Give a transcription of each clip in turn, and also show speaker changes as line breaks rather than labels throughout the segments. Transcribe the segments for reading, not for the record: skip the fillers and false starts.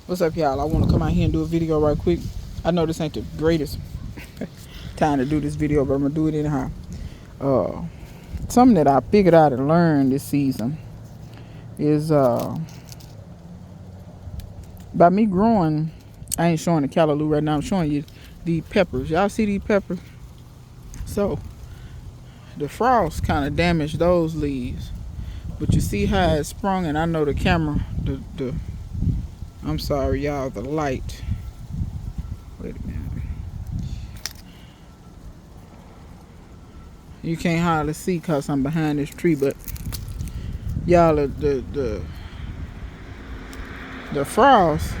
What's up, y'all? I want to come out here and do a video right quick. I know this ain't the greatest time to do this video, but I'm gonna do it anyhow. Something that I figured out and learned this season is by me growing. I ain't showing the callaloo right now. I'm showing you the peppers. Y'all see these peppers? So the frost kind of damaged those leaves, but you see how it sprung. And I know the camera, I'm sorry, y'all, the light. Wait a minute. You can't hardly see because I'm behind this tree, but y'all, the frost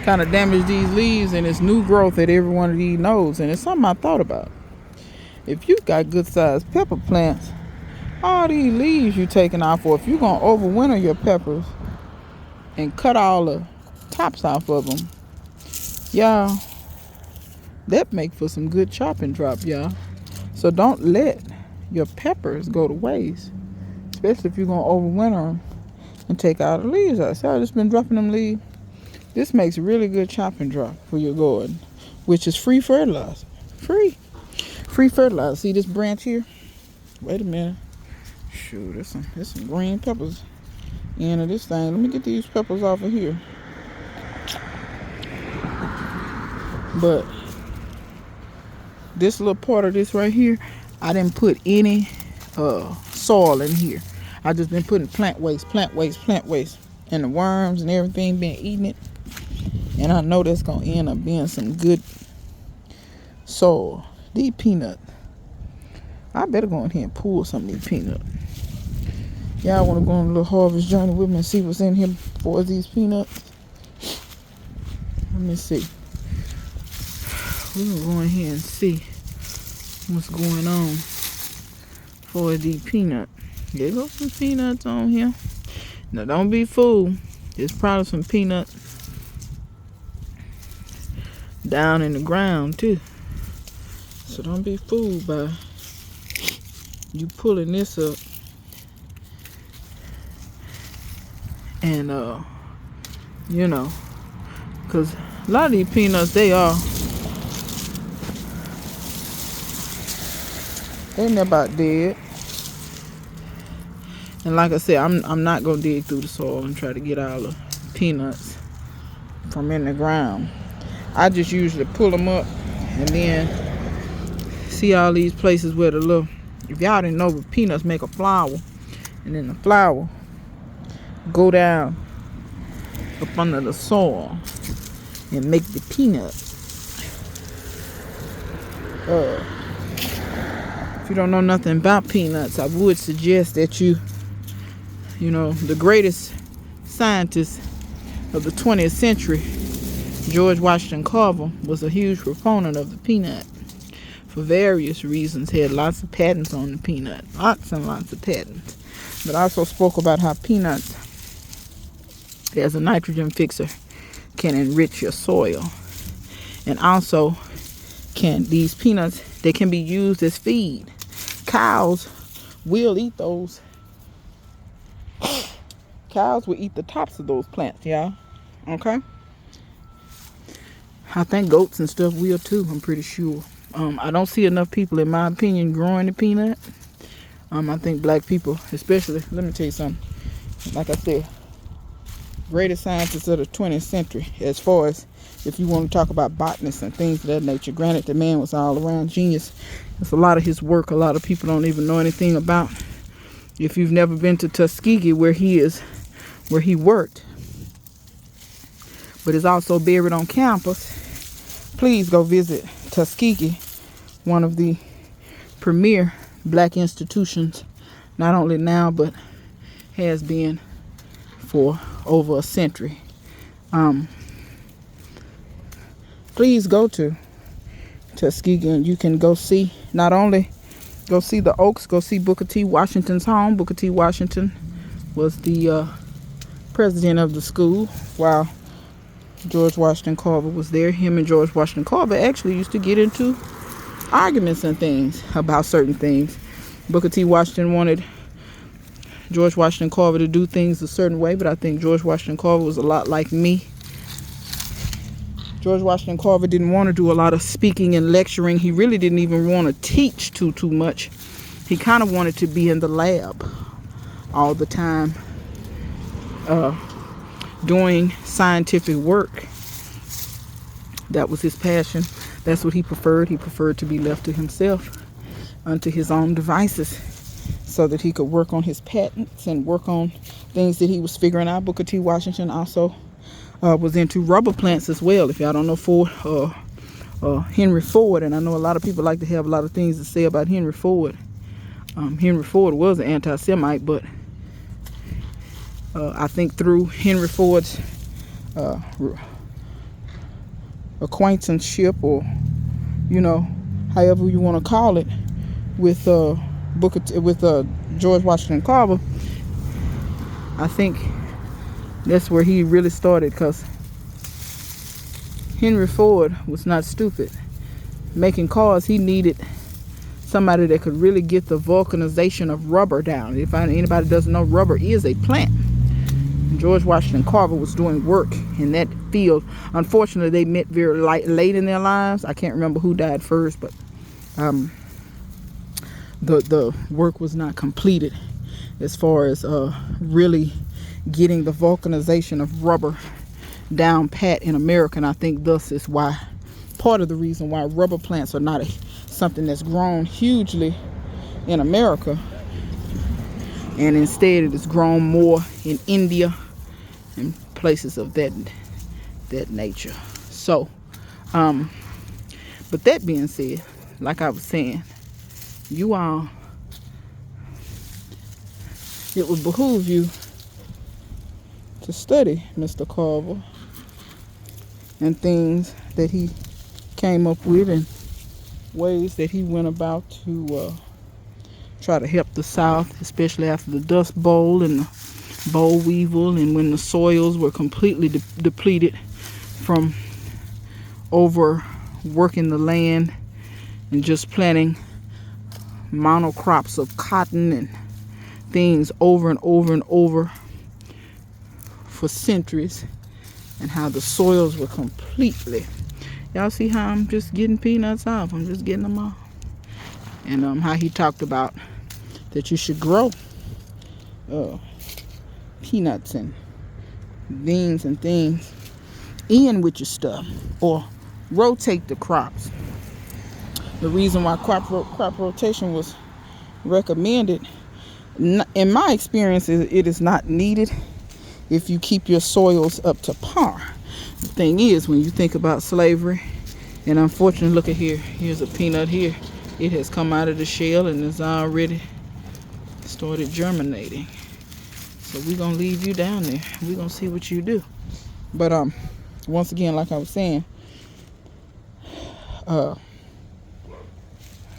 kind of damaged these leaves, and it's new growth at every one of these nodes. And it's something I thought about. If you got good sized pepper plants, all these leaves you taking off, or if you're gonna overwinter your peppers and cut all the tops off of them, y'all, that make for some good chopping drop, y'all. So don't let your peppers go to waste, especially if you're gonna overwinter them and take all the leaves out. So I just been dropping them leaves. This makes really good chopping drop for your garden, which is free fertilizer. Free fertilizer. See this branch here? Wait a minute. Shoot, there's some green peppers in of this thing. Let me get these peppers off of here. But this little part of this right here, I didn't put any soil in here. I just been putting plant waste. And the worms and everything been eating it. And I know that's gonna end up being some good soil. These peanuts, I better go in here and pull some of these peanuts. Y'all wanna go on a little harvest journey with me and see what's in here for these peanuts? Let me see. We're gonna go in here and see what's going on for these peanuts. There goes some peanuts on here. Now don't be fooled. There's probably some peanuts down in the ground too. So don't be fooled by you pulling this up and you know, because a lot of these peanuts, they're about dead. And like I said, I'm not gonna dig through the soil and try to get all the peanuts from in the ground. I just usually pull them up and then see all these places where the little, if y'all didn't know, but peanuts make a flower, and then the flower go down up under the soil and make the peanut. If you don't know nothing about peanuts, I would suggest that you know, the greatest scientist of the 20th century, George Washington Carver, was a huge proponent of the peanut for various reasons. He had lots of patents on the peanut, lots and lots of patents. But also spoke about how peanuts, as a nitrogen fixer, can enrich your soil. And also, these peanuts, they can be used as feed. Cows will eat those. Cows will eat the tops of those plants, y'all. Okay? I think goats and stuff will too, I'm pretty sure. I don't see enough people, in my opinion, growing the peanut. I think black people, especially, let me tell you something. Like I said, greatest scientists of the 20th century, as far as if you want to talk about botanists and things of that nature. Granted, the man was all around genius. It's a lot of his work a lot of people don't even know anything about. If you've never been to Tuskegee, where he worked, but is also buried on campus, please go visit Tuskegee, one of the premier black institutions, not only now, but has been for over a century. Please go to Tuskegee, and you can go see, not only go see the Oaks, go see Booker T. Washington's home. Booker T. Washington was the president of the school while George Washington Carver was there. Him and George Washington Carver actually used to get into arguments and things about certain things. Booker T. Washington wanted George Washington Carver to do things a certain way, but I think George Washington Carver was a lot like me. George Washington Carver didn't want to do a lot of speaking and lecturing. He really didn't even want to teach too much. He kind of wanted to be in the lab all the time, doing scientific work. That was his passion. That's what he preferred. He preferred to be left to himself, unto his own devices, so that he could work on his patents and work on things that he was figuring out. Booker T. Washington also was into rubber plants as well. If y'all don't know Henry Ford, and I know a lot of people like to have a lot of things to say about Henry Ford. Henry Ford was an anti-Semite, but I think through Henry Ford's acquaintanceship, or however you want to call it, with George Washington Carver, I think that's where he really started, because Henry Ford was not stupid. Making cars, he needed somebody that could really get the vulcanization of rubber down. If anybody doesn't know, rubber is a plant. George Washington Carver was doing work in that field. Unfortunately, they met very late in their lives. I can't remember who died first, but the work was not completed as far as really getting the vulcanization of rubber down pat in America. And I think thus is why, part of the reason why rubber plants are not something that's grown hugely in America, and instead it is grown more in India and places of that nature. So but that being said, like I was saying, you all, it would behoove you to study Mr. Carver and things that he came up with, and ways that he went about to try to help the South, especially after the Dust Bowl and the boll weevil, and when the soils were completely depleted from overworking the land and just planting monocrops of cotton and things over and over and over for centuries, and how the soils were completely, y'all see how I'm just getting peanuts off, I'm just getting them off, and how he talked about that you should grow peanuts and beans and things in with your stuff, or rotate the crops. The reason why crop rotation was recommended, in my experience, it is not needed if you keep your soils up to par. The thing is, when you think about slavery, and unfortunately, look at here, here's a peanut here. It has come out of the shell and has already started germinating. So we're gonna leave you down there. We're gonna see what you do. But once again, like I was saying,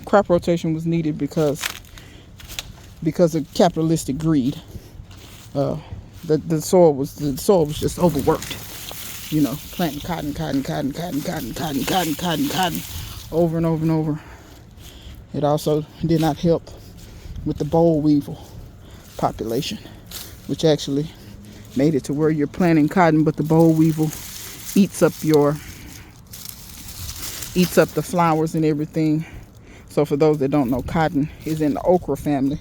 crop rotation was needed because of capitalistic greed. The soil was just overworked. Planting cotton over and over and over. It also did not help with the boll weevil population, which actually made it to where you're planting cotton, but the boll weevil eats up the flowers and everything. So for those that don't know, cotton is in the okra family.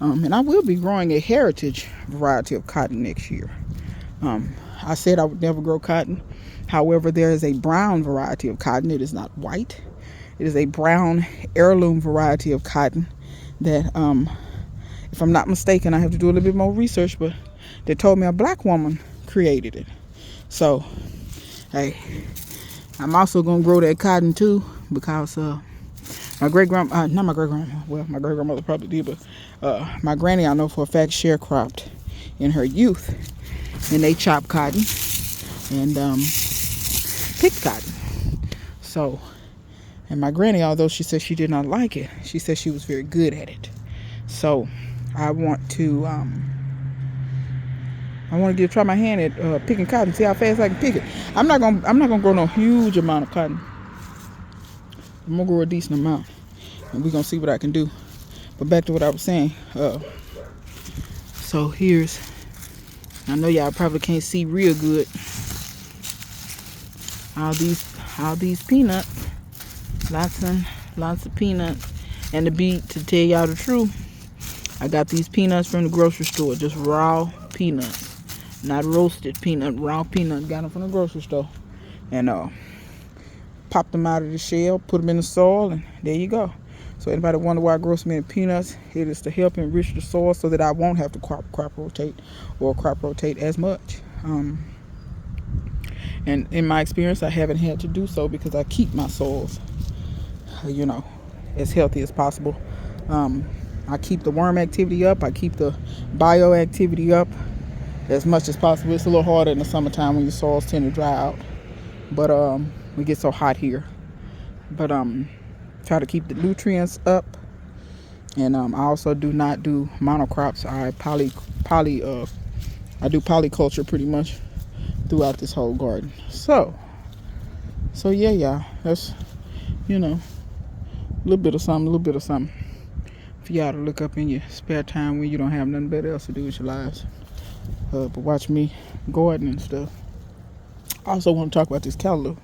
And I will be growing a heritage variety of cotton next year. I said I would never grow cotton. However, there is a brown variety of cotton. It is not white. It is a brown heirloom variety of cotton that, if I'm not mistaken, I have to do a little bit more research, but they told me a black woman created it. So, hey, I'm also going to grow that cotton too, because my great-grandmother probably did, but my granny, I know for a fact, sharecropped in her youth, and they chopped cotton and picked cotton. So, and my granny, although she said she did not like it, she said she was very good at it. So I want to try my hand at picking cotton, see how fast I can pick it. I'm not gonna grow no huge amount of cotton. I'm gonna grow a decent amount, and we're gonna see what I can do. But back to what I was saying. So I know y'all probably can't see real good. all these peanuts. Lots of peanuts. And to tell y'all the truth, I got these peanuts from the grocery store, just raw peanuts, not roasted peanut, raw peanuts. Got them from the grocery store, and popped them out of the shell, put them in the soil, and there you go. So anybody wonder why I grow so many peanuts? It is to help enrich the soil so that I won't have to crop rotate or crop rotate as much. And in my experience, I haven't had to do so because I keep my soils, as healthy as possible. I keep the worm activity up. I keep the bio activity up as much as possible. It's a little harder in the summertime when your soils tend to dry out, but we get so hot here. But try to keep the nutrients up, and I also do not do monocrops. I do polyculture pretty much throughout this whole garden. So yeah, y'all, that's a little bit of something for y'all to look up in your spare time when you don't have nothing better else to do with your lives. But watch me garden and stuff. I also want to talk about this callaloo.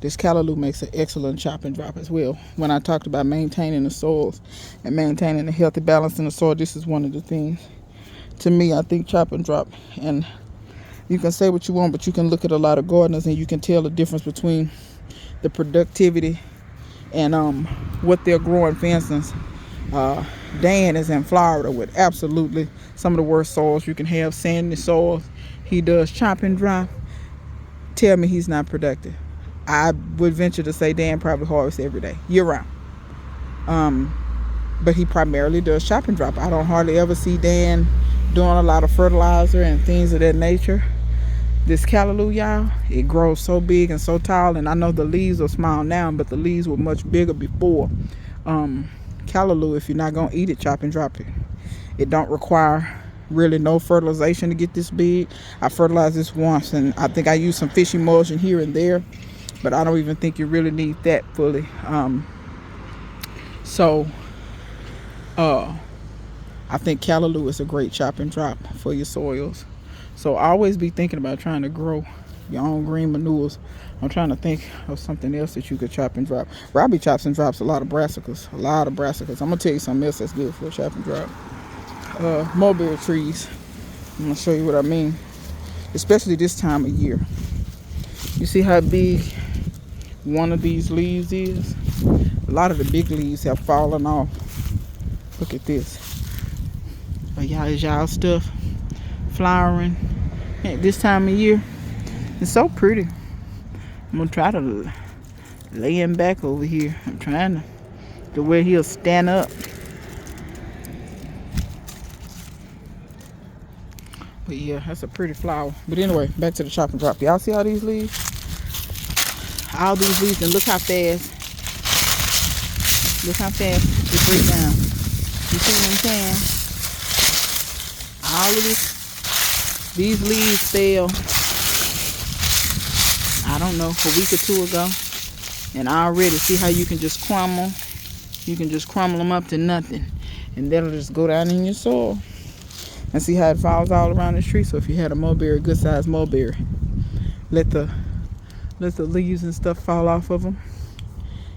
This callaloo makes an excellent chop and drop as well. When I talked about maintaining the soils and maintaining a healthy balance in the soil, this is one of the things. To me, I think chop and drop, and you can say what you want, but you can look at a lot of gardeners and you can tell the difference between the productivity and what they're growing. For instance, Dan is in Florida with absolutely some of the worst soils you can have, sandy soils. He does chop and drop. Tell me he's not productive. I would venture to say Dan probably harvests every day, year round. But he primarily does chop and drop. I don't hardly ever see Dan doing a lot of fertilizer and things of that nature. This callaloo, y'all, it grows so big and so tall, and I know the leaves are small now, but the leaves were much bigger before. Callaloo, if you're not gonna eat it, chop and drop it. It don't require really no fertilization to get this big. I fertilized this once, and I think I used some fish emulsion here and there, but I don't even think you really need that fully. I think callaloo is a great chop and drop for your soils. So always be thinking about trying to grow your own green manures. I'm trying to think of something else that you could chop and drop. Robbie chops and drops a lot of brassicas. I'm gonna tell you something else that's good for a chop and drop. Mulberry trees. I'm gonna show you what I mean, especially this time of year. You see how big one of these leaves is? A lot of the big leaves have fallen off. Look at this. But y'all stuff flowering at this time of year. It's so pretty. I'm gonna try to lay him back over here. I'm trying to where he'll stand up. But yeah, that's a pretty flower. But anyway, back to the chop and drop. Y'all see all these leaves? All these leaves, and look how fast they break down. You see what I'm saying? All of these leaves fell, I don't know, a week or two ago, and already see how you can just crumble them up to nothing, and that'll just go down in your soil. And see how it falls all around the tree. So if you had a mulberry, good sized mulberry, let the leaves and stuff fall off of them,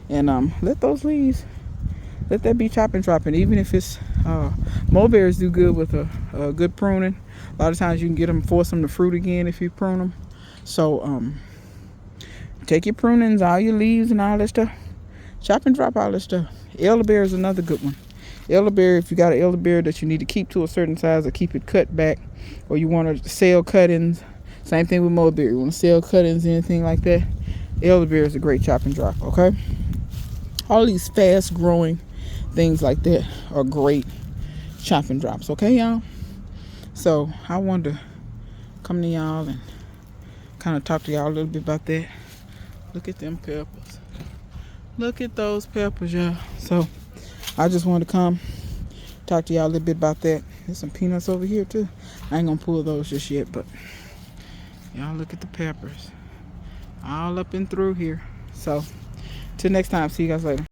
and let those leaves, let that be chop and dropping. Even if it's mulberries do good with a good pruning. A lot of times you can get them, force them to fruit again if you prune them. So take your prunings, all your leaves and all that stuff, chop and drop all that stuff. Elderberry is another good one. Elderberry, if you got an elderberry that you need to keep to a certain size or keep it cut back, or you want to sell cuttings, same thing with mulberry. You want to sell cuttings, anything like that, elderberry is a great chop and drop. Okay, all these fast growing things like that are great chop and drops. Okay, y'all. So I wanted to come to y'all and kind of talk to y'all a little bit about that. Look at them peppers. Look at those peppers, y'all. So I just wanted to come talk to y'all a little bit about that. There's some peanuts over here too. I ain't gonna pull those just yet, but y'all look at the peppers all up and through here. So till next time, see you guys later.